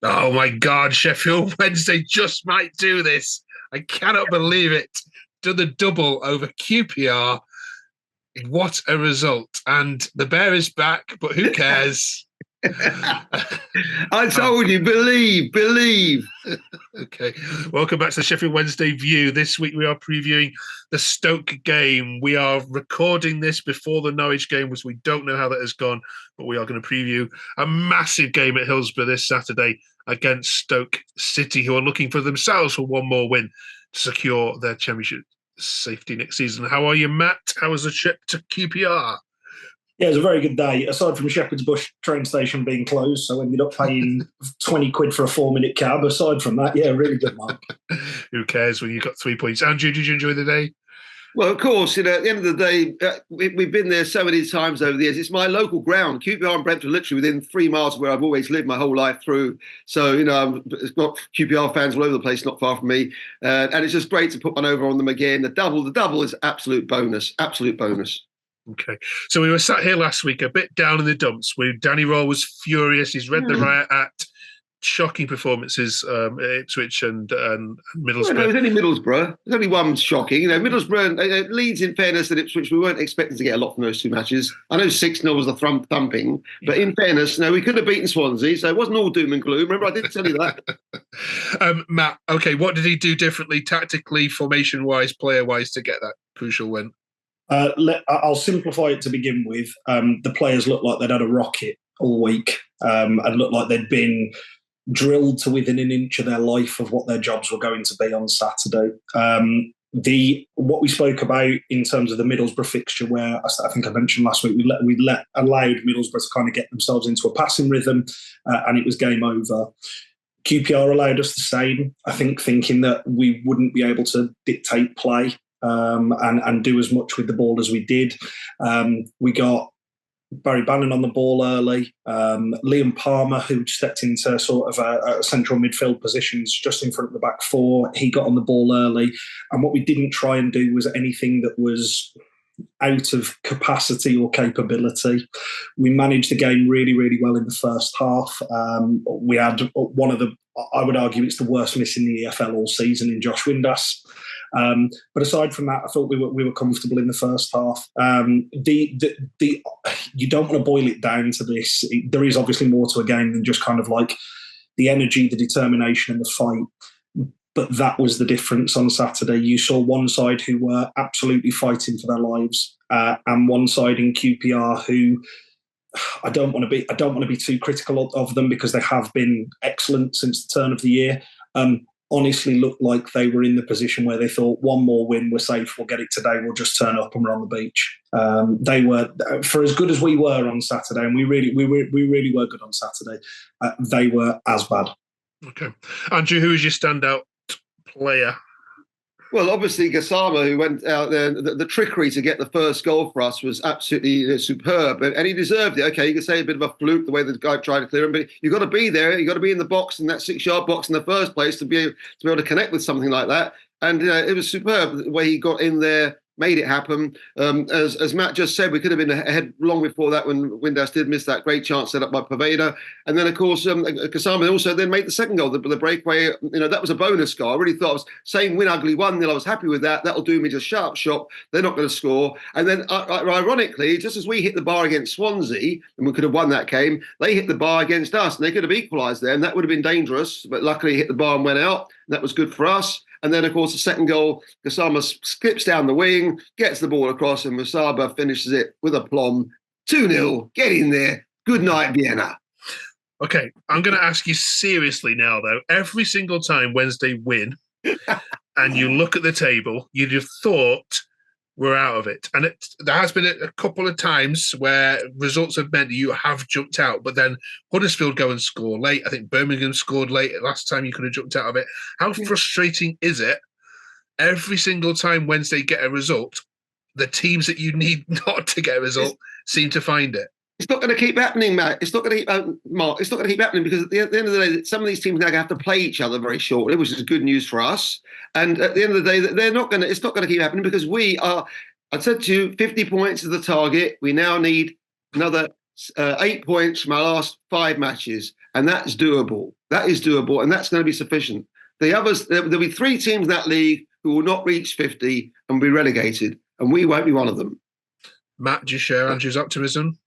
Oh my God, Sheffield Wednesday just might do this. I cannot believe it. Done the double over QPR. What a result. And the bear is back, but who cares? I told you, believe. Okay. Welcome back to the Sheffield Wednesday View. This week we are previewing the Stoke game. We are recording this before the Norwich game, which we don't know how that has gone, but we are going to preview a massive game at Hillsborough this Saturday against Stoke City, who are looking for themselves for one more win to secure their championship safety next season. How are you, Matt? How was the trip to QPR? Yeah, it was a very good day, aside from Shepherd's Bush train station being closed, so I ended up paying 20 quid for a 4-minute cab. Aside from that, yeah, really good, Mark. Who cares when you got 3 points? Andrew, did you enjoy the day? Well, of course, at the end of the day, we've been there so many times over the years. It's my local ground. QPR and Brentford are literally within 3 miles of where I've always lived my whole life through. So, it's got QPR fans all over the place, not far from me. And it's just great to put one over on them again. The double is absolute bonus. Okay, so we were sat here last week a bit down in the dumps. Danny Roll was furious. He's read the riot act. Shocking performances at Ipswich and Middlesbrough. Well, no, it was only Middlesbrough. There's only one shocking. Middlesbrough and Leeds, in fairness, and Ipswich, we weren't expecting to get a lot from those two matches. I know 6-0 was the thumping, but in fairness, no, we could have beaten Swansea, so it wasn't all doom and gloom. Remember, I did tell you that. Matt, okay, what did he do differently, tactically, formation-wise, player-wise, to get that crucial win? I'll simplify it to begin with. The players looked like they'd had a rocket all week and looked like they'd been drilled to within an inch of their life of what their jobs were going to be on Saturday. What we spoke about in terms of the Middlesbrough fixture, where I think I mentioned last week, we allowed Middlesbrough to kind of get themselves into a passing rhythm, and it was game over. QPR allowed us the same, I think, thinking that we wouldn't be able to dictate play and do as much with the ball as we did. We got Barry Bannan on the ball early. Liam Palmer, who stepped into sort of a central midfield positions just in front of the back four, he got on the ball early. And what we didn't try and do was anything that was out of capacity or capability. We managed the game really, really well in the first half. We had one of the, I would argue it's the worst miss in the EFL all season in Josh Windass. But aside from that, I thought we were comfortable in the first half. You don't want to boil it down to this. There is obviously more to a game than just kind of like the energy, the determination and the fight. But that was the difference on Saturday. You saw one side who were absolutely fighting for their lives, and one side in QPR who I don't want to be too critical of them because they have been excellent since the turn of the year. Honestly looked like they were in the position where they thought one more win, we're safe, we'll get it today, we'll just turn up and we're on the beach. They were, for as good as we were on Saturday, and we really were good on Saturday, they were as bad. Okay. Andrew, who is your standout player? Well, obviously, Gassama, who went out there, the trickery to get the first goal for us was absolutely superb. And he deserved it. Okay, you can say a bit of a fluke, the way the guy tried to clear him, but you've got to be there. You've got to be in the box, in that 6-yard box in the first place to be able to connect with something like that. And it was superb the way he got in there, made it happen. As Matt just said, we could have been ahead long before that when Windass did miss that great chance set up by Poveda. And then, of course, Gassama also then made the second goal, the breakaway. That was a bonus goal. I really thought I was saying win ugly 1-0. I was happy with that. That'll do me just sharp shop. They're not going to score. And then, ironically, just as we hit the bar against Swansea, and we could have won that game, they hit the bar against us, and they could have equalised there, and that would have been dangerous. But luckily, hit the bar and went out. And that was good for us. And then, of course, the second goal, Gassama skips down the wing, gets the ball across, and Musaba finishes it with aplomb. 2-0. Get in there. Good night, Vienna. Okay, I'm going to ask you seriously now, though. Every single time Wednesday win and you look at the table, you'd have thought we're out of it. And there has been a couple of times where results have meant you have jumped out, but then Huddersfield go and score late. I think Birmingham scored late. Last time you could have jumped out of it. How frustrating is it every single time Wednesday get a result, the teams that you need not to get a result seem to find it? It's not going to keep happening, Matt. It's not going to keep happening, Mark. It's not going to keep happening because at the end of the day, some of these teams now have to play each other very shortly, which is good news for us. And at the end of the day, they're not going to. It's not going to keep happening because we are. I said to you, 50 points is the target. We now need another 8 points from our last 5 matches, and that's doable. That is doable, and that's going to be sufficient. The others, there'll be 3 teams in that league who will not reach 50 and be relegated, and we won't be one of them. Matt, do you share Andrew's optimism?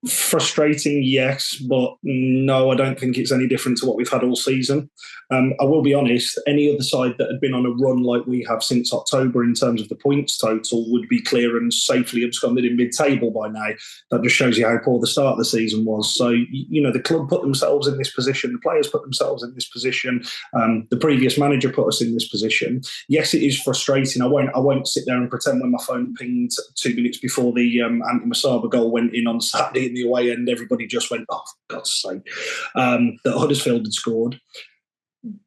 Frustrating, yes, but no, I don't think it's any different to what we've had all season. I will be honest, any other side that had been on a run like we have since October in terms of the points total would be clear and safely absconded in mid-table by now. That just shows you how poor the start of the season was. So, the club put themselves in this position, the players put themselves in this position, the previous manager put us in this position. Yes, it is frustrating. I won't sit there and pretend when my phone pinged 2 minutes before the anti-Masaba goal went in on Saturday in the away end, everybody just went, oh, for God's sake, that Huddersfield had scored.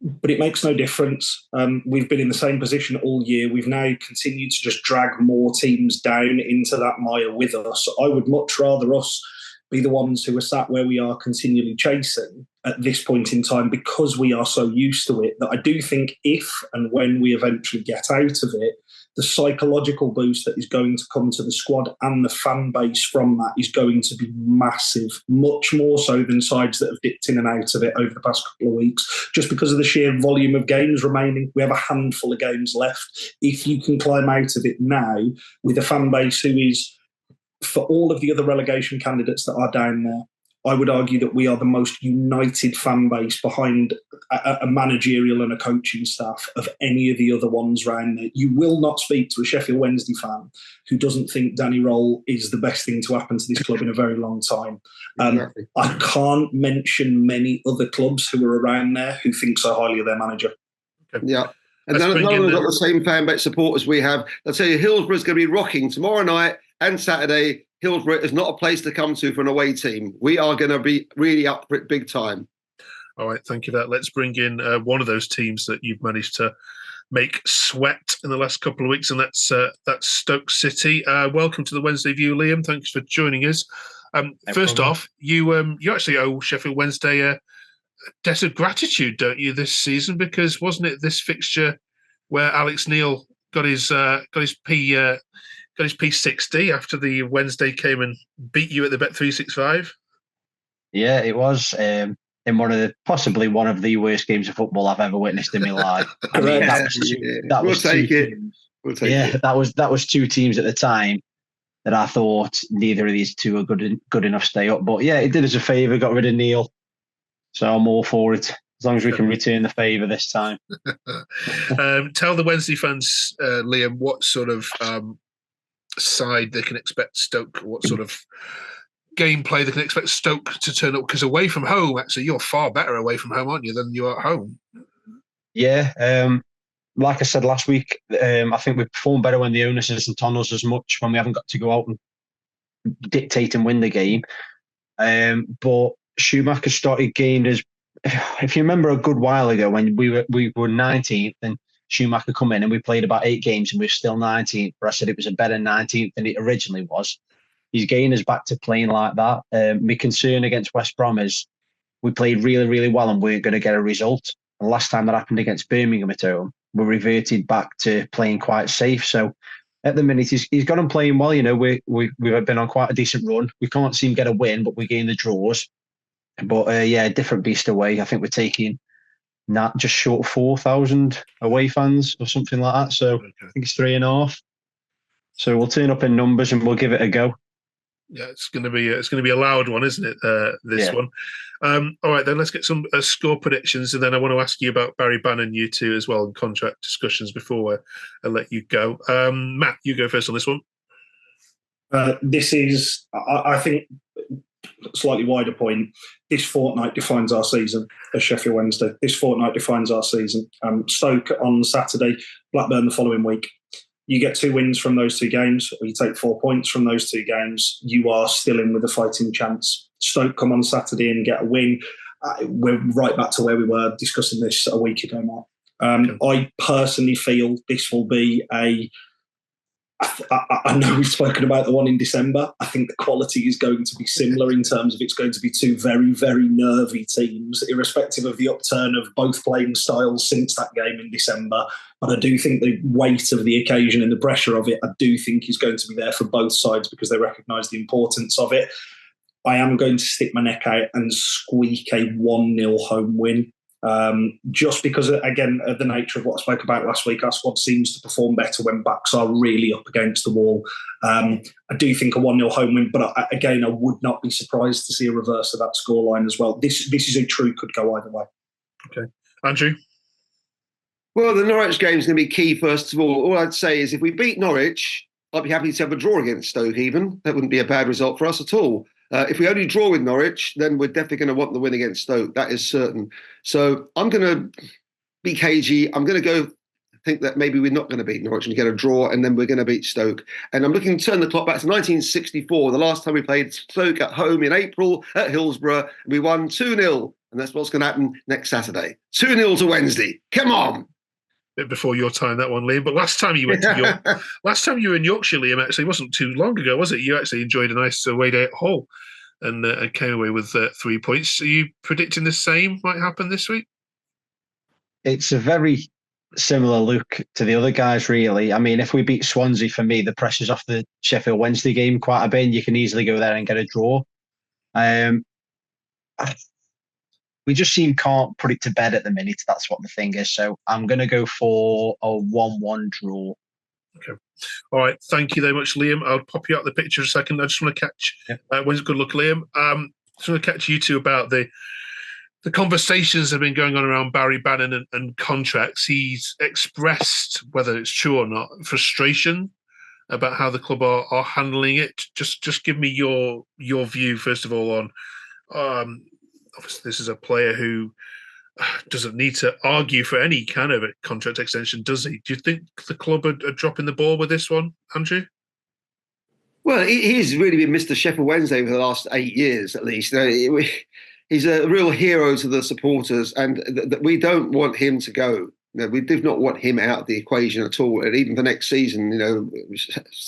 But it makes no difference. We've been in the same position all year. We've now continued to just drag more teams down into that mire with us. I would much rather us be the ones who are sat where we are continually chasing at this point in time, because we are so used to it, that I do think if and when we eventually get out of it, the psychological boost that is going to come to the squad and the fan base from that is going to be massive, much more so than sides that have dipped in and out of it over the past couple of weeks, just because of the sheer volume of games remaining. We have a handful of games left. If you can climb out of it now with a fan base who is, for all of the other relegation candidates that are down there, I would argue that we are the most united fan base behind a managerial and a coaching staff of any of the other ones around there. You will not speak to a Sheffield Wednesday fan who doesn't think Danny Roll is the best thing to happen to this club in a very long time. Exactly. I can't mention many other clubs who are around there who think so highly of their manager. Okay. Yeah. And none of them have got the same fan base support as we have. I'll tell you, Hillsborough's going to be rocking tomorrow night and Saturday. Hillsborough is not a place to come to for an away team. We are going to be really up for it big time. All right, thank you for that. Let's bring in one of those teams that you've managed to make sweat in the last couple of weeks, and that's Stoke City. Welcome to the Wednesday View, Liam. Thanks for joining us. First off, you actually owe Sheffield Wednesday a debt of gratitude, don't you, this season? Because wasn't it this fixture where Alex Neil got his P60 after the Wednesday came and beat you at the Bet365? Yeah, it was. In possibly one of the worst games of football I've ever witnessed in my life. I mean, that was 2 teams at the time that I thought neither of these 2 are good enough to stay up. But yeah, it did us a favour, got rid of Neil. So I'm all for it, as long as we can return the favour this time. Tell the Wednesday fans, Liam, what sort of side they can expect Stoke, what sort of gameplay they can expect Stoke to turn up, because away from home, actually, you're far better away from home, aren't you, than you are at home? Yeah, like I said last week, I think we perform better when the onus isn't on us as much, when we haven't got to go out and dictate and win the game. But Schumacher started gained us. If you remember a good while ago when we were 19th and Schumacher come in and we played about 8 games and we were still 19th, but I said it was a better 19th than it originally was. He's getting us back to playing like that. My concern against West Brom is we played really, really well and we're going to get a result. And last time that happened against Birmingham at home, we reverted back to playing quite safe. So at the minute, he's got them playing well. We've been on quite a decent run. We can't seem to get a win, but we gain the draws. But different beast away. I think we're taking not just short of 4,000 away fans or something like that. So I think it's 3.5. So we'll turn up in numbers and we'll give it a go. Yeah, it's going to be a loud one, isn't it? This one. All right, then let's get some score predictions, and then I want to ask you about Barry Bannan, you two as well, and contract discussions before I let you go. Matt, you go first on this one. This is, I think, a slightly wider point. This fortnight defines our season as Sheffield Wednesday. This fortnight defines our season. Stoke on Saturday, Blackburn the following week. You get 2 wins from those 2 games, or you take 4 points from those 2 games, you are still in with a fighting chance. Stoke come on Saturday and get a win. We're right back to where we were discussing this a week ago, Mark. I personally feel this will be I know we've spoken about the one in December. I think the quality is going to be similar in terms of it's going to be 2 very, very nervy teams, irrespective of the upturn of both playing styles since that game in December. But I do think the weight of the occasion and the pressure of it, I do think is going to be there for both sides because they recognise the importance of it. I am going to stick my neck out and squeak a 1-0 home win. Just because, again, of the nature of what I spoke about last week, our squad seems to perform better when backs are really up against the wall. I do think a 1-0 home win, but again, I would not be surprised to see a reverse of that scoreline as well. This is a true could go either way. Okay. Andrew? Well, the Norwich game is going to be key, first of all. All I'd say is if we beat Norwich, I'd be happy to have a draw against Stoke even. That wouldn't be a bad result for us at all. If we only draw with Norwich, then we're definitely going to want the win against Stoke. That is certain. So I'm going to be cagey. I'm going to go think that maybe we're not going to beat Norwich and get a draw, and then we're going to beat Stoke. And I'm looking to turn the clock back to 1964, the last time we played Stoke at home in April at Hillsborough. We won 2-0, and that's what's going to happen next Saturday. 2-0 to Wednesday. Come on. Bit before your time, that one, Liam. But last time you went to York, last time you were in Yorkshire, Liam, actually wasn't too long ago, was it? You actually enjoyed a nice away day at Hull and came away with 3 points. Are you predicting the same might happen this week? It's a very similar look to the other guys, really. I mean, if we beat Swansea, for me, the pressure's off the Sheffield Wednesday game quite a bit, and you can easily go there and get a draw. We just can't put it to bed at the minute. That's what the thing is. So I'm going to go for a 1-1 draw. Okay. All right. Thank you very much, Liam. I'll pop you out the picture in a second. I just want to catch. Good luck, Liam. Just want to catch you two about the conversations that have been going on around Barry Bannan and contracts. He's expressed, whether it's true or not, frustration about how the club are handling it. Just give me your view first of all on. Obviously, this is a player who doesn't need to argue for any kind of a contract extension, does he? Do you think the club are dropping the ball with this one, Andrew? Well, he's really been Mr. Sheffield Wednesday for the last 8 years, at least. He's a real hero to the supporters, and we don't want him to go. We do not want him out of the equation at all. And even for next season,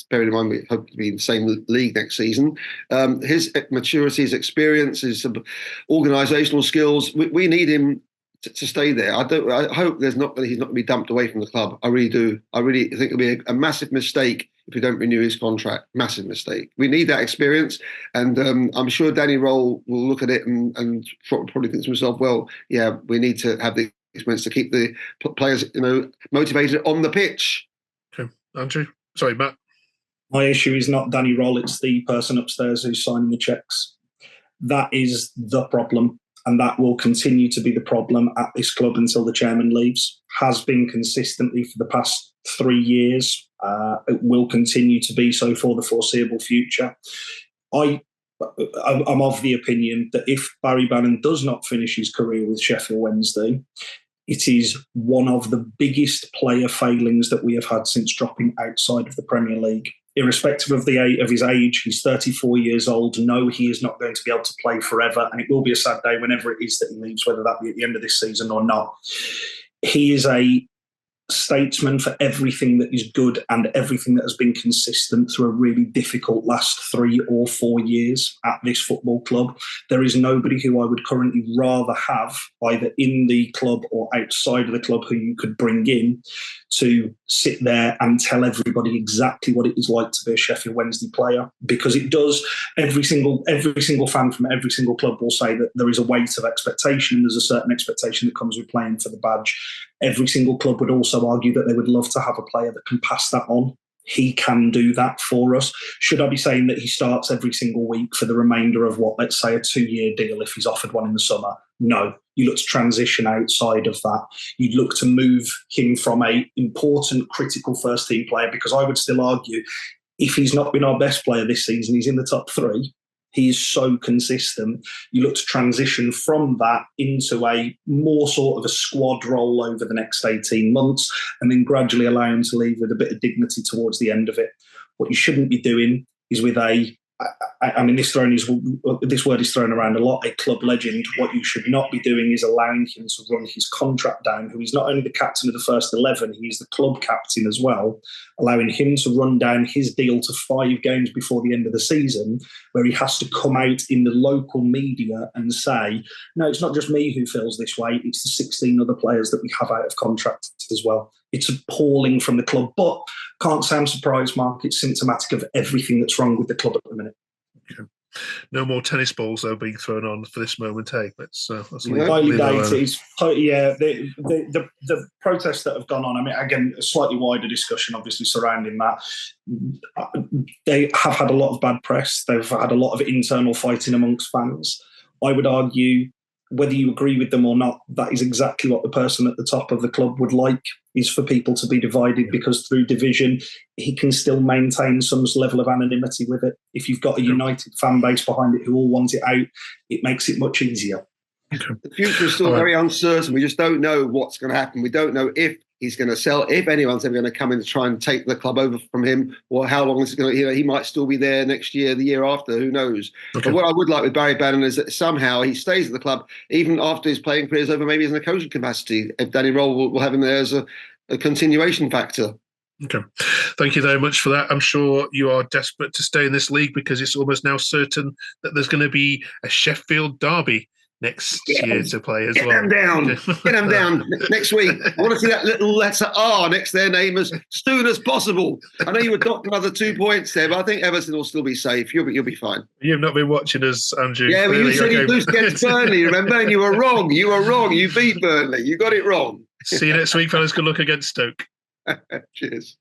bearing in mind we hope to be in the same league next season, his maturity, his experience, his organisational skills, we need him to stay there. I hope he's not going to be dumped away from the club. I really do. I really think it'll be a massive mistake if we don't renew his contract. Massive mistake. We need that experience, and I'm sure Danny Roll will look at it and probably think to himself, well, yeah, we need to have the experience to keep the players, motivated on the pitch. Okay, Andrew. Sorry, Matt. My issue is not Danny Roll; it's the person upstairs who's signing the checks. That is the problem, and that will continue to be the problem at this club until the chairman leaves. Has been consistently for the past 3 years. It will continue to be so for the foreseeable future. I'm of the opinion that if Barry Bannan does not finish his career with Sheffield Wednesday, it is one of the biggest player failings that we have had since dropping outside of the Premier League. Irrespective of his age, he's 34 years old. No, he is not going to be able to play forever, and it will be a sad day whenever it is that he leaves, whether that be at the end of this season or not. He is a statesman for everything that is good and everything that has been consistent through a really difficult last 3 or 4 years at this football club. There is nobody who I would currently rather have either in the club or outside of the club who you could bring in to sit there and tell everybody exactly what it is like to be a Sheffield Wednesday player, because it does. Every single fan from every single club will say that there is a weight of expectation, and there's a certain expectation that comes with playing for the badge. Every single club would also argue that they would love to have a player that can pass that on. He can do that for us. Should I be saying that he starts every single week for the remainder of let's say a 2-year deal if he's offered one in the summer? No. You look to transition outside of that. You'd look to move him from a important, critical first-team player, because I would still argue if he's not been our best player this season, he's in the top 3. He is so consistent. You look to transition from that into a more sort of a squad role over the next 18 months, and then gradually allow him to leave with a bit of dignity towards the end of it. What you shouldn't be doing is with this word is thrown around a lot, a club legend. What you should not be doing is allowing him to run his contract down, who is not only the captain of the first 11, he's the club captain as well, allowing him to run down his deal to 5 games before the end of the season, where he has to come out in the local media and say, no, it's not just me who feels this way, it's the 16 other players that we have out of contract as well. It's appalling from the club, but can't say I'm surprised, Mark. It's symptomatic of everything that's wrong with the club at the minute. Okay. No more tennis balls though being thrown on for this moment. Hey, let's early days. It's the protests that have gone on. I mean, again, a slightly wider discussion, obviously, surrounding that. They have had a lot of bad press. They've had a lot of internal fighting amongst fans. I would argue, whether you agree with them or not, that is exactly what the person at the top of the club would like, is for people to be divided, because through division, he can still maintain some level of anonymity with it. If you've got a united fan base behind it who all want it out, it makes it much easier. The future is still very uncertain. We just don't know what's going to happen. We don't know if he's going to sell, if anyone's ever going to come in to try and take the club over from him, or how long it's going to, he might still be there next year, the year after, who knows. But what I would like with Barry Bannan is that somehow he stays at the club, even after his playing career is over, maybe in a coaching capacity. If Danny Roll will have him there as a continuation factor. Okay. Thank you very much for that. I'm sure you are desperate to stay in this league, because it's almost now certain that there's going to be a Sheffield derby next year to play as well. Get them down. Get them down next week. I want to see that little letter R next to their name as soon as possible. I know you were docking another 2 points there, but I think Everton will still be safe. You'll be fine. You've not been watching us, Andrew. Yeah, but you said he lose against Burnley, remember? And you were wrong. You were wrong. You beat Burnley. You got it wrong. See you next week, fellas. Good luck against Stoke. Cheers.